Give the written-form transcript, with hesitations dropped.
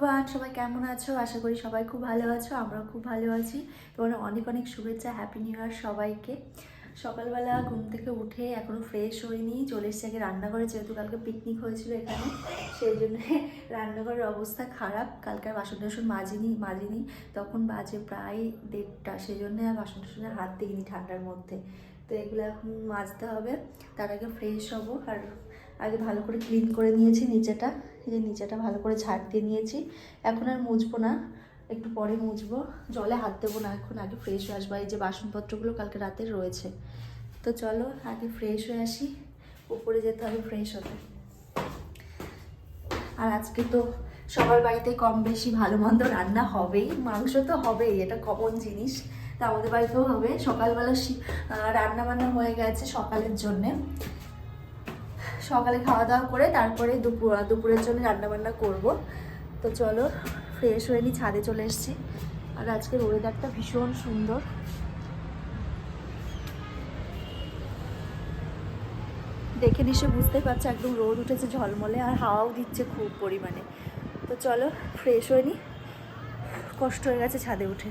Everyone, সবাই কেমন আছো? আশা করি সবাই খুব ভালো আছো। আমরাও খুব ভালো আছি। তোমার অনেক অনেক শুভেচ্ছা, হ্যাপি নিউ ইয়ার সবাইকে। সকালবেলা ঘুম থেকে উঠে এখনও ফ্রেশ হইনি, চলে এসেছি আগে রান্নাঘরে, যেহেতু কালকে পিকনিক হয়েছিল এখানে, সেই জন্য রান্নাঘরের অবস্থা খারাপ। কালকে আর বাসন টাসন মাজিনি, তখন বাজে প্রায় 1:30, সেই জন্য আর বাসন টাসনে হাত দিইনি ঠান্ডার মধ্যে। তো এগুলো এখন মাজতে হবে, তার আগে ফ্রেশ হবো। আর আগে ভালো করে ক্লিন করে নিয়েছি নিচেটা, এই যে নিচেটা ভালো করে ঝাড় দিয়ে নিয়েছি। এখন আর মুছবো না, একটু পরে মুছবো, জলে হাত দেবো না এখন, আগে ফ্রেশ হয়ে আসবো। এই যে বাসনপত্রগুলো কালকে রাতে রয়েছে, তো চলো আগে ফ্রেশ হয়ে আসি, উপরে যেতে হবে ফ্রেশ হতে। আর আজকে তো সবার বাড়িতে কম বেশি ভালো মন্দ রান্না হবেই, মাংস তো হবেই, এটা কমন জিনিস। তা আমাদের বাড়িতেও হবে। সকালবেলা রান্না বান্না হয়ে গেছে সকালের জন্যে, সকালে খাওয়া দাওয়া করে তারপরে দুপুরের জন্য রান্নাবান্না করব। তো চলো ফ্রেশ হয়ে নিই, ছাদে চলে এসেছি। আর আজকের ওয়েদারটা ভীষণ সুন্দর, দেখে নিশ্চয় বুঝতেই পারছো, একদম রোদ উঠেছে ঝলমলে, আর হাওয়াও দিচ্ছে খুব পরিমাণে। তো চলো ফ্রেশ হয়ে নিই, কষ্ট হয়ে গেছে ছাদে উঠে।